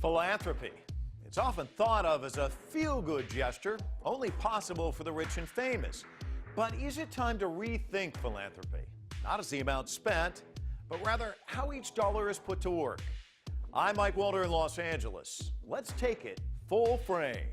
Philanthropy. It's often thought of as a feel-good gesture, only possible for the rich and famous. But is it time to rethink philanthropy? Not as the amount spent, but rather how each dollar is put to work. I'm Mike Walter in Los Angeles. Let's take it full frame.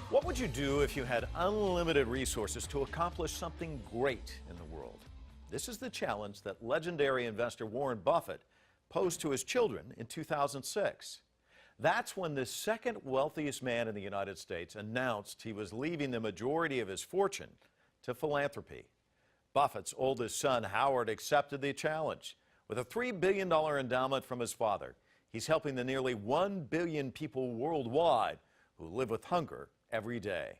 What would you do if you had unlimited resources to accomplish something great in the world? This is the challenge that legendary investor Warren Buffett posed to his children in 2006. That's when the second wealthiest man in the United States announced he was leaving the majority of his fortune to philanthropy. Buffett's oldest son, Howard, accepted the challenge. With a $3 billion endowment from his father, he's helping the nearly 1 billion people worldwide who live with hunger every day.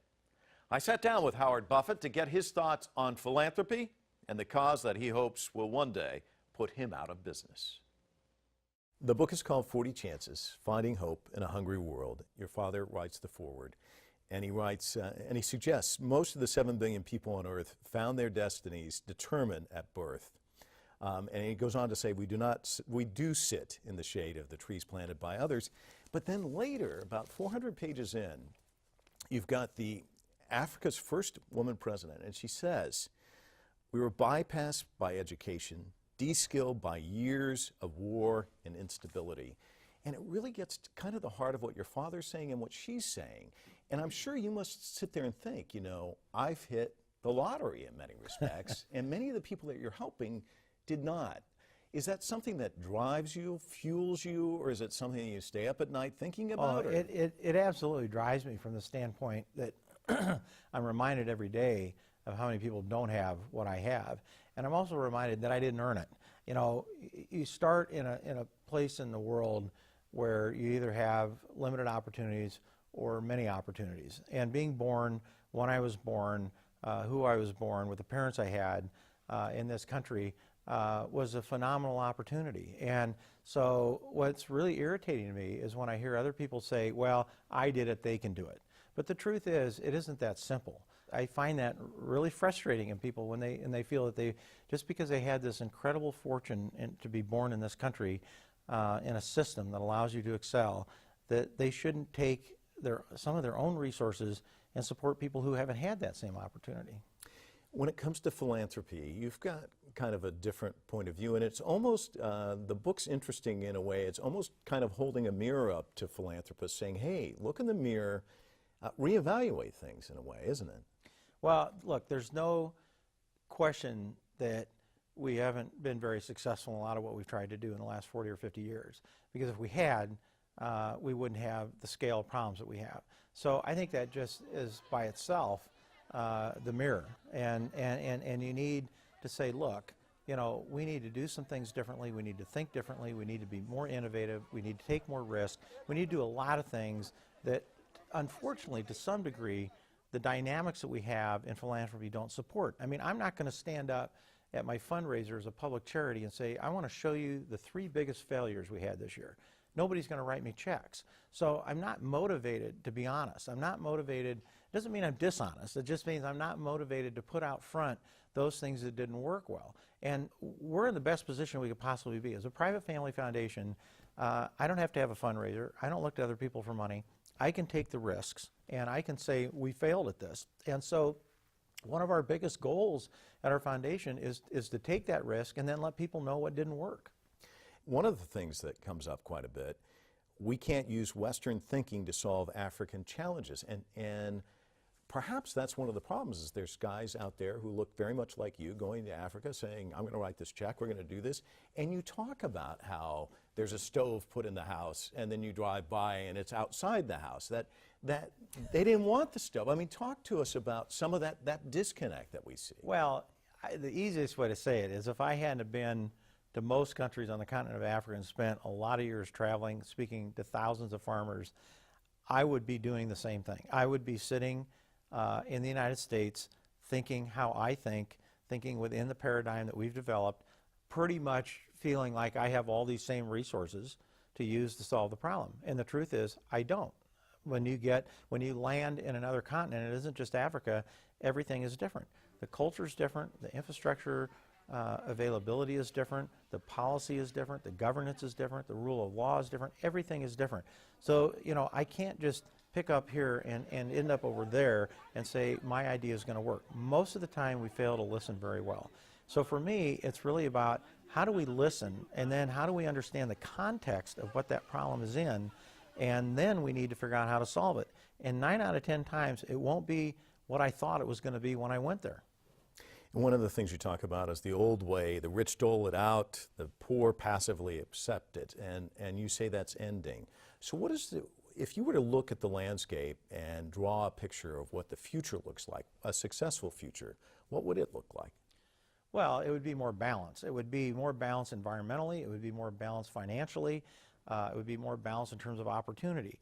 I sat down with Howard Buffett to get his thoughts on philanthropy and the cause that he hopes will one day put him out of business. The book is called 40 Chances, Finding Hope in a Hungry World. Your father writes the foreword, and he writes, and he suggests most of the 7 billion people on earth found their destinies determined at birth. And he goes on to say, we do sit in the shade of the trees planted by others. But then later, about 400 pages in, you've got the Africa's first woman president, and she says, we were bypassed by education, de-skilled by years of war and instability. And it really gets to kind of the heart of what your father's saying and what she's saying. And I'm sure you must sit there and think, you know, I've hit the lottery in many respects, and many of the people that you're helping did not. Is that something that drives you, fuels you, or is it something you stay up at night thinking about? It absolutely drives me from the standpoint that I'm reminded every day of how many people don't have what I have. And I'm also reminded that I didn't earn it. You know, you start in a place in the world where you either have limited opportunities or many opportunities. And being born when I was born, who I was born, with the parents I had in this country, was a phenomenal opportunity. And so what's really irritating to me is when I hear other people say, well, I did it, they can do it. But the truth is, it isn't that simple. I find that really frustrating in people when they feel that they, just because they had this incredible fortune to be born in this country, in a system that allows you to excel, that they shouldn't take some of their own resources and support people who haven't had that same opportunity. When it comes to philanthropy, you've got kind of a different point of view, and it's almost, the book's interesting in a way, it's almost kind of holding a mirror up to philanthropists saying, hey, look in the mirror, reevaluate things in a way, isn't it? Well, look, there's no question that we haven't been very successful in a lot of what we've tried to do in the last 40 or 50 years, because if we had, we wouldn't have the scale of problems that we have. So I think that just is by itself the mirror, and you need to say, look, you know, we need to do some things differently, we need to think differently, we need to be more innovative, we need to take more risk, we need to do a lot of things that, unfortunately, to some degree, the dynamics that we have in philanthropy don't support. I mean, I'm not going to stand up at my fundraiser as a public charity and say, I want to show you the 3 biggest failures we had this year. Nobody's going to write me checks. So I'm not motivated, to be honest. I'm not motivated. It doesn't mean I'm dishonest. It just means I'm not motivated to put out front those things that didn't work well. And we're in the best position we could possibly be. As a private family foundation, I don't have to have a fundraiser. I don't look to other people for money. I can take the risks, and I can say we failed at this. And so one of our biggest goals at our foundation is to take that risk and then let people know what didn't work. One of the things that comes up quite a bit, we can't use Western thinking to solve African challenges. And perhaps that's one of the problems, is there's guys out there who look very much like you going to Africa saying, I'm going to write this check, we're going to do this. And you talk about how there's a stove put in the house and then you drive by and it's outside the house. That they didn't want the stove. I mean, talk to us about some of that disconnect that we see. Well, the easiest way to say it is, if I hadn't been to most countries on the continent of Africa and spent a lot of years traveling, speaking to thousands of farmers, I would be doing the same thing. I would be sitting in the United States thinking how I think, thinking within the paradigm that we've developed, pretty much feeling like I have all these same resources to use to solve the problem. And the truth is, I don't. When you land in another continent, it isn't just Africa, everything is different. The culture is different, the infrastructure availability is different, the policy is different, the governance is different, the rule of law is different, everything is different. So, I can't just pick up here and end up over there and say my idea is going to work. Most of the time we fail to listen very well. So for me, it's really about how do we listen, and then how do we understand the context of what that problem is in, and then we need to figure out how to solve it. And 9 out of 10 times, it won't be what I thought it was going to be when I went there. And one of the things you talk about is the old way, the rich dole it out, the poor passively accept it, and you say that's ending. So what is if you were to look at the landscape and draw a picture of what the future looks like, a successful future, what would it look like? Well, it would be more balanced. It would be more balanced environmentally. It would be more balanced financially. It would be more balanced in terms of opportunity.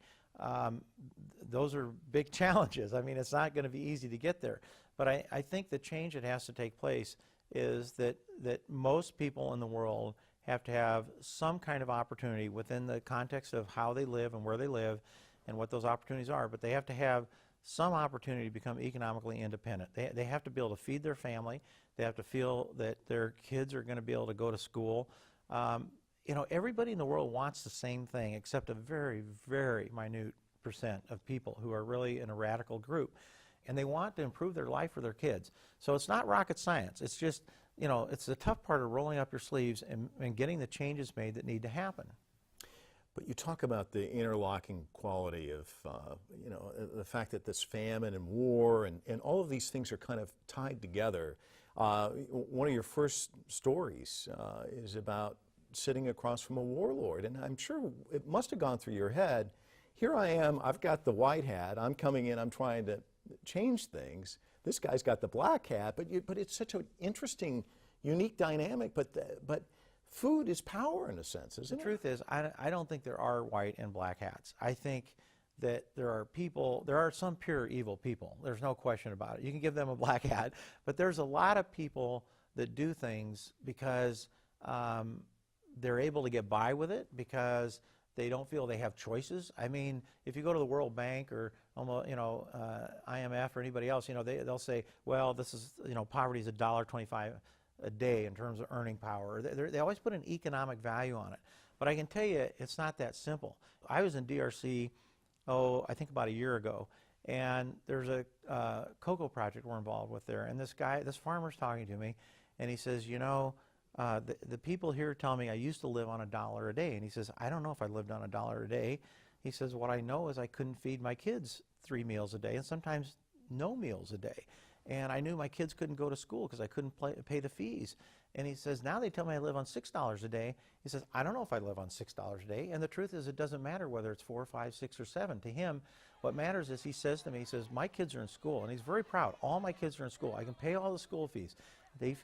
Those are big challenges. I mean, it's not going to be easy to get there. But I think the change that has to take place is that most people in the world have to have some kind of opportunity within the context of how they live and where they live and what those opportunities are. But they have to have some opportunity to become economically independent. They have to be able to feed their family. They have to feel that their kids are going to be able to go to school. Everybody in the world wants the same thing, except a very, very minute percent of people who are really in a radical group. And they want to improve their life for their kids. So it's not rocket science. It's just, it's the tough part of rolling up your sleeves and getting the changes made that need to happen. But you talk about the interlocking quality of, the fact that this famine and war and all of these things are kind of tied together. One of your first stories is about sitting across from a warlord, and I'm sure it must have gone through your head. Here I am, I've got the white hat, I'm coming in, I'm trying to change things. This guy's got the black hat, but it's such an interesting, unique dynamic, but food is power in a sense, isn't it? The truth is, I don't think there are white and black hats. I think that there are some pure evil people. There's no question about it. You can give them a black hat, but there's a lot of people that do things because they're able to get by with it, because they don't feel they have choices. I mean, if you go to the World Bank or IMF or anybody else, they'll say, well, this is, poverty is $1.25 a day in terms of earning power. They always put an economic value on it. But I can tell you, it's not that simple. I was in DRC, I think about a year ago, and there's a cocoa project we're involved with there. And this farmer's talking to me, and he says, the people here tell me I used to live on $1 a day. And he says, I don't know if I lived on $1 a day. He says, what I know is I couldn't feed my kids 3 meals a day, and sometimes no meals a day. And I knew my kids couldn't go to school because I couldn't pay the fees. And he says, now they tell me I live on $6 a day. He says, I don't know if I live on $6 a day. And the truth is, it doesn't matter whether it's 4, 5, 6, or 7. To him, what matters is, he says to me, he says, my kids are in school. And he's very proud. All my kids are in school. I can pay all the school fees. They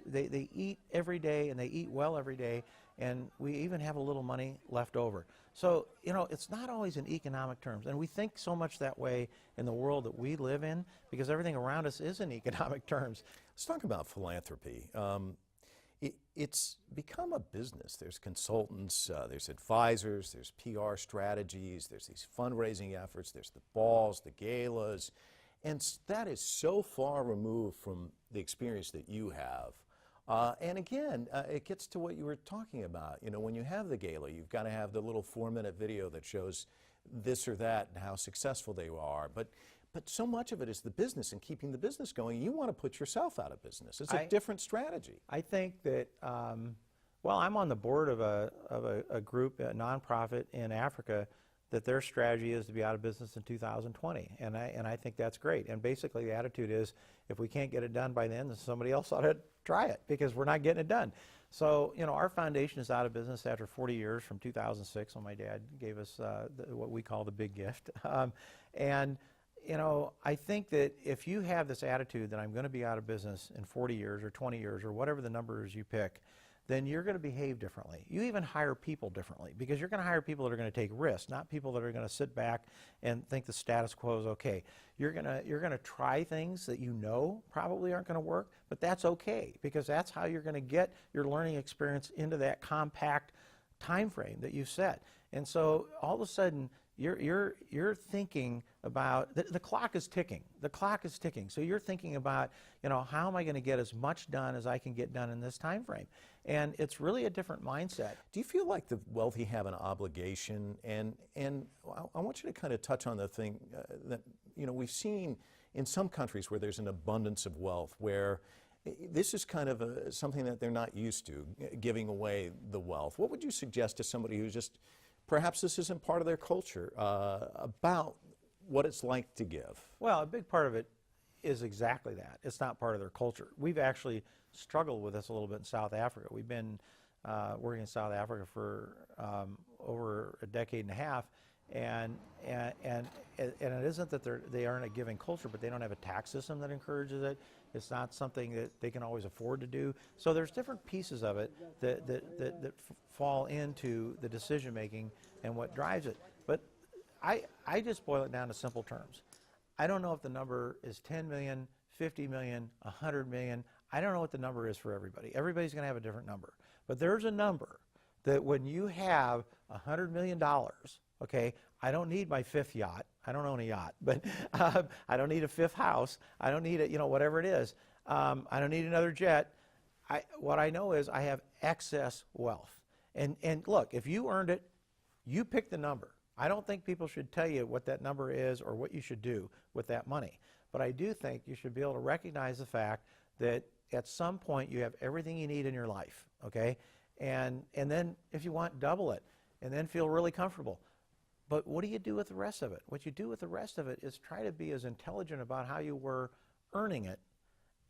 eat every day, and they eat well every day, and we even have a little money left over. So, it's not always in economic terms, and we think so much that way in the world that we live in because everything around us is in economic terms. Let's talk about philanthropy. It's become a business. There's consultants, there's advisors, there's PR strategies, there's these fundraising efforts, there's the balls, the galas. And that is so far removed from the experience that you have. And again, it gets to what you were talking about. When you have the gala, you've got to have the little 4-minute video that shows this or that and how successful they are. But so much of it is the business and keeping the business going. You want to put yourself out of business. It's a different strategy. I think that, I'm on the board of a group, a nonprofit in Africa, that their strategy is to be out of business in 2020, and I think that's great. And basically the attitude is, if we can't get it done by then somebody else ought to try it, because we're not getting it done. So, our foundation is out of business after 40 years from 2006, when my dad gave us what we call the big gift. I think that if you have this attitude that I'm going to be out of business in 40 years or 20 years or whatever the number is you pick, then you're going to behave differently. You even hire people differently, because you're going to hire people that are going to take risks, not people that are going to sit back and think the status quo is okay. You're going to try things that you know probably aren't going to work, but that's okay, because that's how you're going to get your learning experience into that compact time frame that you've set. And so all of a sudden you're thinking about the clock is ticking. The clock is ticking. So you're thinking about, how am I going to get as much done as I can get done in this time frame? And it's really a different mindset. Do you feel like the wealthy have an obligation? And I want you to kind of touch on the thing that we've seen in some countries where there's an abundance of wealth, where this is kind of something that they're not used to, giving away the wealth. What would you suggest to somebody who's just, perhaps this isn't part of their culture, about what it's like to give? Well, a big part of it is exactly that. It's not part of their culture. We've actually struggled with this a little bit in South Africa. We've been working in South Africa for over a decade and a half, and it isn't that they aren't a giving culture, but they don't have a tax system that encourages it. It's not something that they can always afford to do. So there's different pieces of it that fall into the decision making and what drives it. But I just boil it down to simple terms. I don't know if the number is 10 million, 50 million, 100 million. I don't know what the number is for everybody. Everybody's going to have a different number. But there's a number that when you have $100 million, okay, I don't need my fifth yacht. I don't own a yacht, but I don't need a fifth house. I don't need whatever it is. I don't need another jet. What I know is I have excess wealth. And look, if you earned it, you pick the number. I don't think people should tell you what that number is or what you should do with that money. But I do think you should be able to recognize the fact that at some point you have everything you need in your life, okay? And then if you want, double it, and then feel really comfortable. But what do you do with the rest of it? What you do with the rest of it is try to be as intelligent about how you were earning it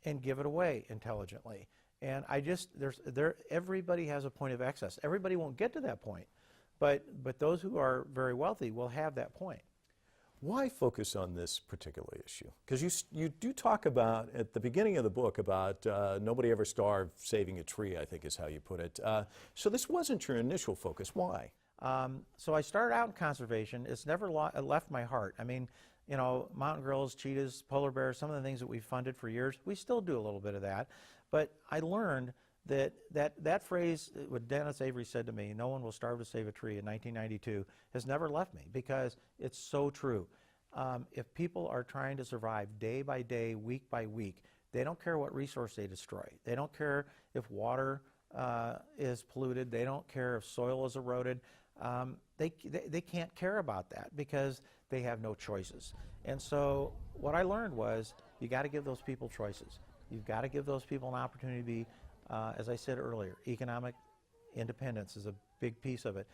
and give it away intelligently. And everybody has a point of excess. Everybody won't get to that point, but those who are very wealthy will have that point. Why focus on this particular issue? Because you do talk about, at the beginning of the book, about nobody ever starved saving a tree, I think is how you put it. So this wasn't your initial focus. Why? So I started out in conservation. It's never left my heart. I mean, mountain gorillas, cheetahs, polar bears, some of the things that we've funded for years, we still do a little bit of that. But I learned that phrase, what Dennis Avery said to me, "No one will starve to save a tree," in 1992, has never left me, because it's so true. If people are trying to survive day by day, week by week, they don't care what resource they destroy. They don't care if water is polluted. They don't care if soil is eroded. They can't care about that because they have no choices. And so what I learned was you got to give those people choices. You've got to give those people an opportunity to be, as I said earlier, economic independence is a big piece of it.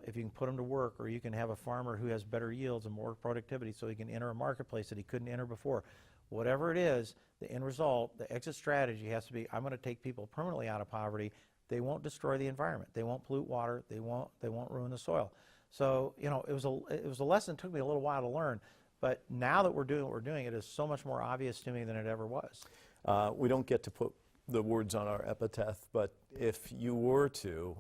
If you can put them to work, or you can have a farmer who has better yields and more productivity so he can enter a marketplace that he couldn't enter before. Whatever it is, the end result, the exit strategy has to be, I'm going to take people permanently out of poverty. They won't destroy the environment. They won't pollute water. They won't ruin the soil. So, it was a lesson that took me a little while to learn. But now that we're doing what we're doing, it is so much more obvious to me than it ever was. We don't get to put the words on our epitaph, but if you were to,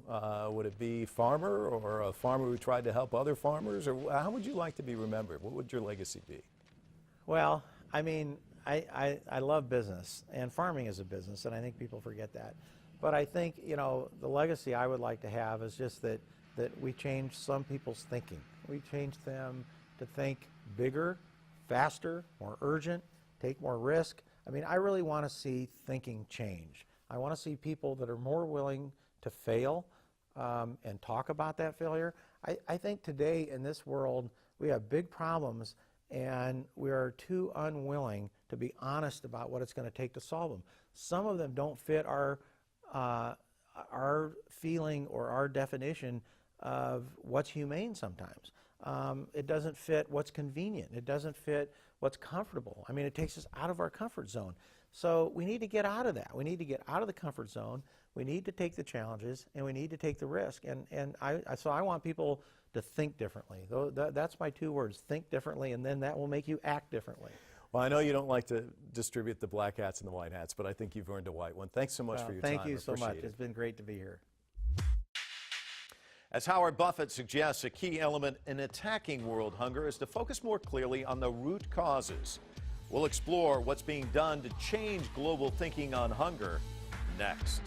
would it be farmer, or a farmer who tried to help other farmers? Or how would you like to be remembered? What would your legacy be? Well, I mean, I love business, and farming is a business, and I think people forget that. But I think, the legacy I would like to have is just that we changed some people's thinking. We changed them to think bigger, faster, more urgent, take more risk. I mean, I really want to see thinking change. I want to see people that are more willing to fail and talk about that failure. I think today in this world, we have big problems, and we are too unwilling to be honest about what it's going to take to solve them. Some of them don't fit our feeling or our definition of what's humane sometimes. It doesn't fit what's convenient. It doesn't fit what's comfortable. I mean, it takes us out of our comfort zone. So we need to get out of that. We need to get out of the comfort zone. We need to take the challenges, and we need to take the risk. So I want people to think differently. That's my two words: think differently, and then that will make you act differently. Well, I know you don't like to distribute the black hats and the white hats, but I think you've earned a white one. Thanks so much for your time. Thank you so much. Appreciate it. It's been great to be here. As Howard Buffett suggests, a key element in attacking world hunger is to focus more clearly on the root causes. We'll explore what's being done to change global thinking on hunger next.